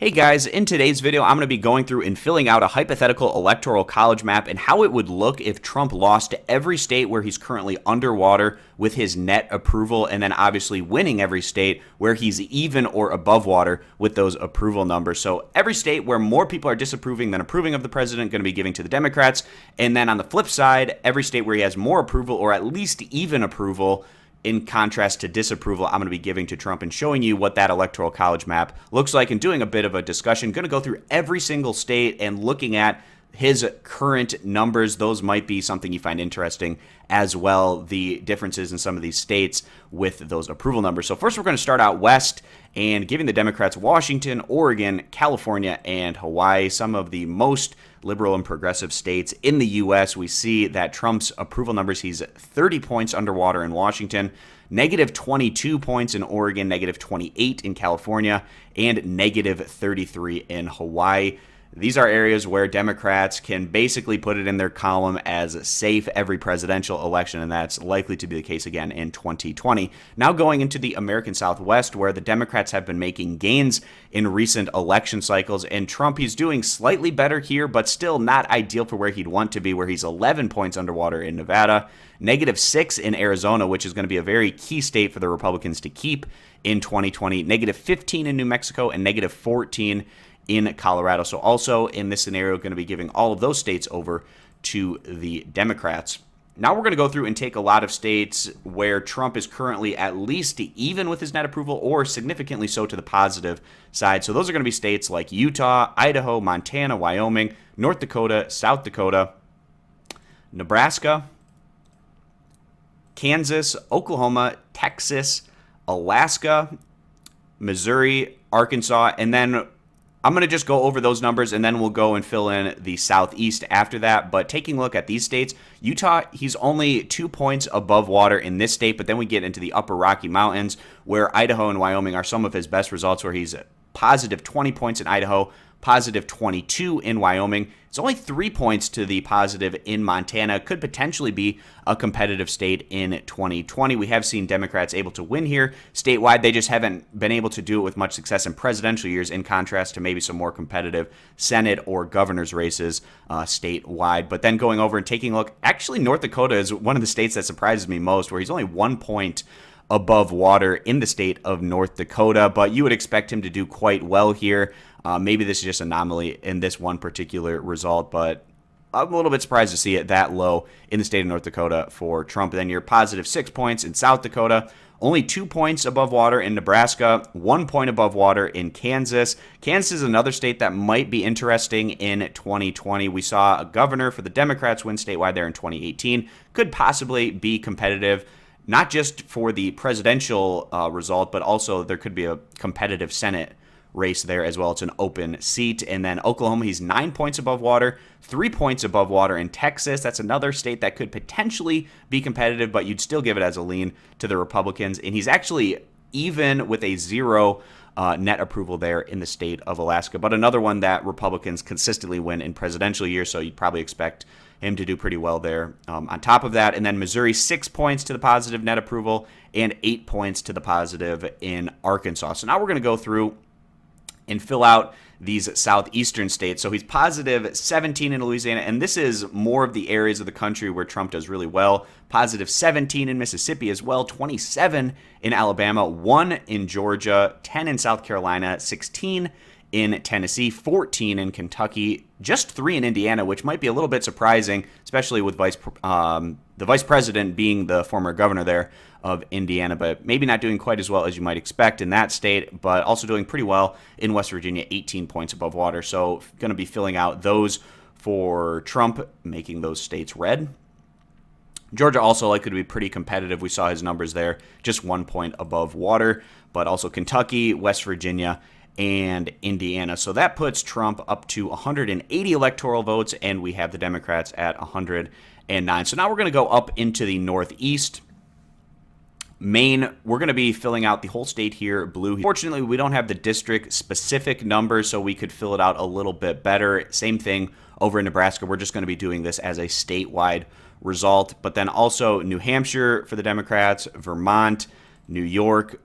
Hey guys, in today's video, I'm going to be going through and filling out a hypothetical electoral college map and how it would look if Trump lost to every state where he's currently underwater with his net approval, and then obviously winning every state where he's even or above water with those approval numbers. So every state where more people are disapproving than approving of the president going to be giving to the Democrats, and then on the flip side, every state where he has more approval or at least even approval in contrast to disapproval, I'm going to be giving to Trump and showing you what that electoral college map looks like and doing a bit of a discussion. Going to go through every single state and looking at his current numbers. Those might be something you find interesting as well, the differences in some of these states with those approval numbers. So first we're going to start out west and giving the Democrats Washington, Oregon, California, and Hawaii, some of the most liberal and progressive states in the U.S. We see that Trump's approval numbers, he's 30 points underwater in Washington, negative 22 points in Oregon, negative 28 in California, and negative 33 in Hawaii. These are areas where Democrats can basically put it in their column as safe every presidential election, and that's likely to be the case again in 2020. Now going into the American Southwest, where the Democrats have been making gains in recent election cycles, and Trump, he's doing slightly better here, but still not ideal for where he'd want to be, where he's 11 points underwater in Nevada, negative 6 in Arizona, which is going to be a very key state for the Republicans to keep in 2020, negative 15 in New Mexico, and negative 14 in Colorado. So also in this scenario, going to be giving all of those states over to the Democrats. Now we're going to go through and take a lot of states where Trump is currently at least even with his net approval or significantly so to the positive side. So those are going to be states like Utah, Idaho, Montana, Wyoming, North Dakota, South Dakota, Nebraska, Kansas, Oklahoma, Texas, Alaska, Missouri, Arkansas, and then I'm going to just go over those numbers, and then we'll go and fill in the Southeast after that. But taking a look at these states, Utah, he's only 2 points above water in this state, but then we get into the upper Rocky Mountains, where Idaho and Wyoming are some of his best results, where he's positive 20 points in Idaho, positive 22 in Wyoming. It's only 3 points to the positive in Montana. Could potentially be a competitive state in 2020. We have seen Democrats able to win here statewide. They just haven't been able to do it with much success in presidential years, in contrast to maybe some more competitive Senate or governor's races statewide. But then going over and taking a look, actually North Dakota is one of the states that surprises me most, where he's only 1 point above water in the state of North Dakota, but you would expect him to do quite well here. Maybe this is just an anomaly in this one particular result, but I'm a little bit surprised to see it that low in the state of North Dakota for Trump. Then you're positive 6 points in South Dakota, only 2 points above water in Nebraska, 1 point above water in Kansas. Kansas is another state that might be interesting in 2020. We saw a governor for the Democrats win statewide there in 2018. Could possibly be competitive, not just for the presidential result, but also there could be a competitive Senate race there as well. It's an open seat. And then Oklahoma, he's 9 points above water, 3 points above water in Texas. That's another state that could potentially be competitive, but you'd still give it as a lean to the Republicans. And he's actually even with a 0 net approval there in the state of Alaska, but another one that Republicans consistently win in presidential years, so you'd probably expect him to do pretty well there on top of that. And then Missouri, 6 points to the positive net approval and 8 points to the positive in Arkansas. So now we're going to go through and fill out these southeastern states. So he's positive 17 in Louisiana, and this is more of the areas of the country where Trump does really well. Positive 17 in Mississippi as well, 27 in Alabama, 1 in Georgia, 10 in South Carolina, 16 in Tennessee, 14 in Kentucky, just 3 in Indiana, which might be a little bit surprising, especially with the vice president being the former governor there of Indiana, but maybe not doing quite as well as you might expect in that state, but also doing pretty well in West Virginia, 18 points above water. So going to be filling out those for Trump, making those states red. Georgia also likely to be pretty competitive. We saw his numbers there, just 1 point above water, but also Kentucky, West Virginia, and Indiana. So that puts Trump up to 180 electoral votes, and we have the Democrats at 109. So now we're going to go up into the Northeast. Maine, we're going to be filling out the whole state here blue. Fortunately, we don't have the district-specific numbers, so we could fill it out a little bit better. Same thing over in Nebraska. We're just going to be doing this as a statewide result. But then also New Hampshire for the Democrats, Vermont, New York,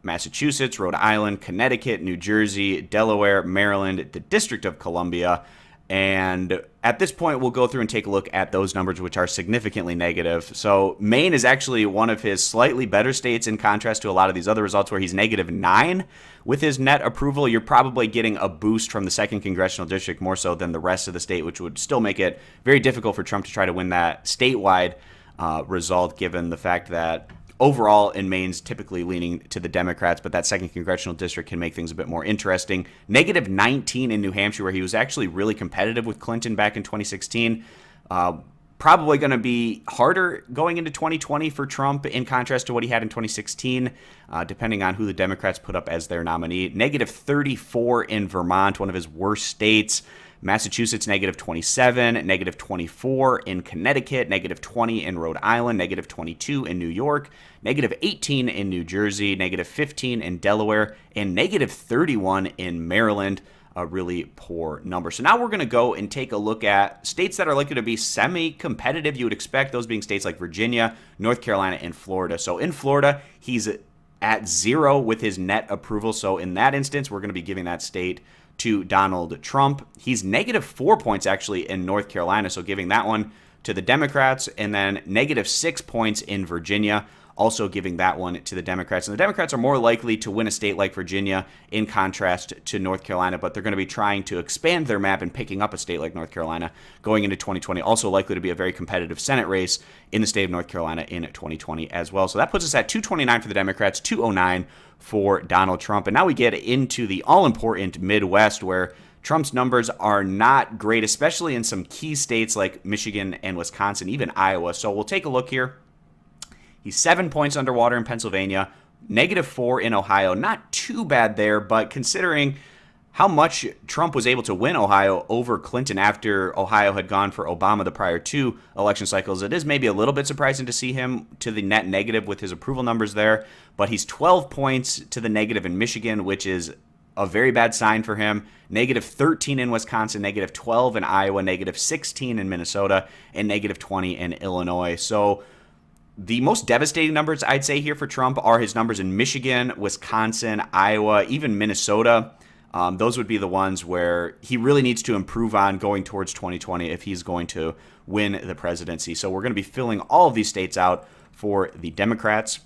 Massachusetts, Rhode Island, Connecticut, New Jersey, Delaware, Maryland, the District of Columbia. And at this point, we'll go through and take a look at those numbers, which are significantly negative. So Maine is actually one of his slightly better states in contrast to a lot of these other results where he's -9 with his net approval. You're probably getting a boost from the 2nd Congressional District more so than the rest of the state, which would still make it very difficult for Trump to try to win that statewide result, given the fact that overall in Maine's typically leaning to the Democrats, but that 2nd Congressional District can make things a bit more interesting. -19 in New Hampshire, where he was actually really competitive with Clinton back in 2016. Probably going to be harder going into 2020 for Trump in contrast to what he had in 2016, depending on who the Democrats put up as their nominee. -34 in Vermont, one of his worst states. Massachusetts, -27, -24 in Connecticut, -20 in Rhode Island, -22 in New York, -18 in New Jersey, -15 in Delaware, and -31 in Maryland. A really poor number. So now we're going to go and take a look at states that are likely to be semi-competitive. You would expect those being states like Virginia, North Carolina, and Florida. So in Florida, he's at 0 with his net approval. So in that instance, we're going to be giving that state to Donald Trump. He's -4 points actually in North Carolina, so giving that one to the Democrats, and then -6 points in Virginia, also giving that one to the Democrats. And the Democrats are more likely to win a state like Virginia in contrast to North Carolina, but they're going to be trying to expand their map and picking up a state like North Carolina going into 2020. Also likely to be a very competitive Senate race in the state of North Carolina in 2020 as well. So that puts us at 229 for the Democrats, 209 for Donald Trump. And now we get into the all-important Midwest, where Trump's numbers are not great, especially in some key states like Michigan and Wisconsin, even Iowa. So we'll take a look here. He's 7 points underwater in Pennsylvania, -4 in Ohio. Not too bad there, but considering how much Trump was able to win Ohio over Clinton after Ohio had gone for Obama the prior 2 election cycles, it is maybe a little bit surprising to see him to the net negative with his approval numbers there. But he's 12 points to the negative in Michigan, which is a very bad sign for him. -13 in Wisconsin, -12 in Iowa, -16 in Minnesota, and -20 in Illinois. So the most devastating numbers I'd say here for Trump are his numbers in Michigan, Wisconsin, Iowa, even Minnesota. Those would be the ones where he really needs to improve on going towards 2020 if he's going to win the presidency. So we're going to be filling all of these states out for the Democrats.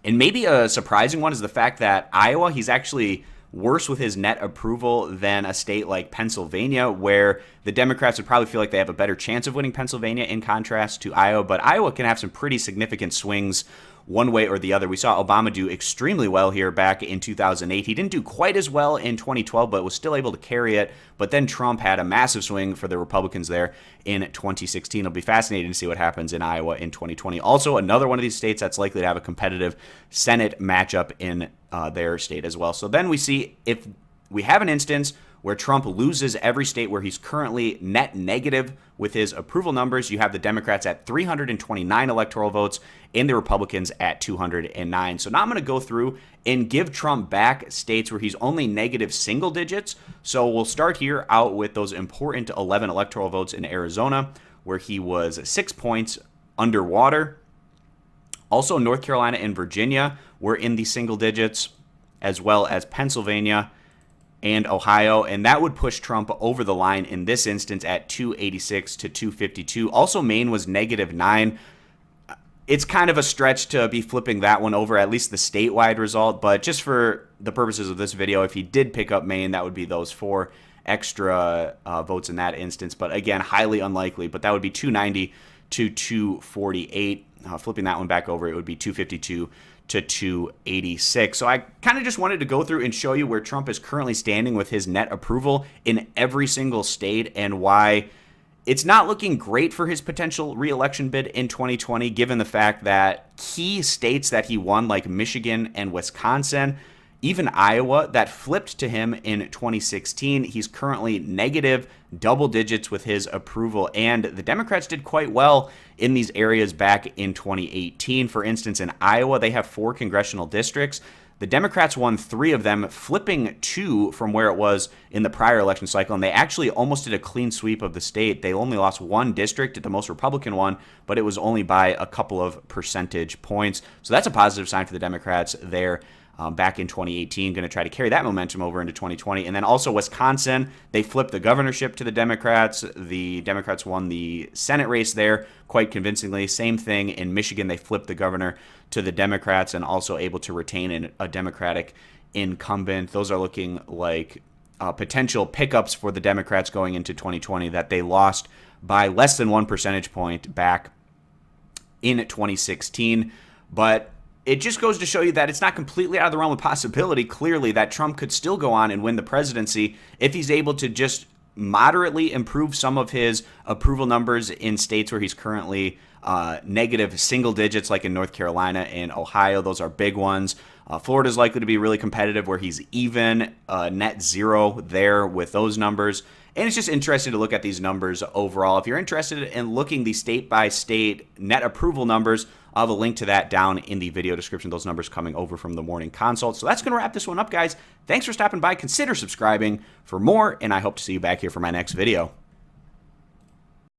And maybe a surprising one is the fact that Iowa, he's actually worse with his net approval than a state like Pennsylvania, where the Democrats would probably feel like they have a better chance of winning Pennsylvania in contrast to Iowa. But Iowa can have some pretty significant swings one way or the other. We saw Obama do extremely well here back in 2008. He didn't do quite as well in 2012, but was still able to carry it. But then Trump had a massive swing for the Republicans there in 2016. It'll be fascinating to see what happens in Iowa in 2020. Also, another one of these states that's likely to have a competitive Senate matchup in their state as well. So then we see if we have an instance where Trump loses every state where he's currently net negative with his approval numbers. You have the Democrats at 329 electoral votes and the Republicans at 209. So now I'm going to go through and give Trump back states where he's only negative single digits. So we'll start here out with those important 11 electoral votes in Arizona, where he was 6 points underwater. Also, North Carolina and Virginia were in the single digits, as well as Pennsylvania and Ohio, and that would push Trump over the line in this instance at 286 to 252. Also, Maine was -9. It's kind of a stretch to be flipping that one over, at least the statewide result, but just for the purposes of this video, if he did pick up Maine, that would be those 4 extra votes in that instance. But again, highly unlikely, but that would be 290 to 248. Flipping that one back over, it would be 252 to 286. So I kind of just wanted to go through and show you where Trump is currently standing with his net approval in every single state and why it's not looking great for his potential re-election bid in 2020, given the fact that key states that he won, like Michigan and Wisconsin, even Iowa, that flipped to him in 2016. He's currently negative double digits with his approval, and the Democrats did quite well in these areas back in 2018. For instance, in Iowa, they have 4 congressional districts. The Democrats won 3 of them, flipping 2 from where it was in the prior election cycle, and they actually almost did a clean sweep of the state. They only lost 1 district, the most Republican one, but it was only by a couple of percentage points. So that's a positive sign for the Democrats there. Back in 2018, going to try to carry that momentum over into 2020. And then also Wisconsin, they flipped the governorship to the Democrats. The Democrats won the Senate race there quite convincingly. Same thing in Michigan, they flipped the governor to the Democrats and also able to retain a Democratic incumbent. Those are looking like potential pickups for the Democrats going into 2020 that they lost by less than 1 percentage point back in 2016. But it just goes to show you that it's not completely out of the realm of possibility, clearly, that Trump could still go on and win the presidency if he's able to just moderately improve some of his approval numbers in states where he's currently negative single digits, like in North Carolina and Ohio. Those are big ones. Florida's likely to be really competitive, where he's even net zero there with those numbers. And it's just interesting to look at these numbers overall. If you're interested in looking the state-by-state net approval numbers, I'll have a link to that down in the video description. Those numbers coming over from the morning consult. So that's going to wrap this one up, guys. Thanks for stopping by. Consider subscribing for more, and I hope to see you back here for my next video.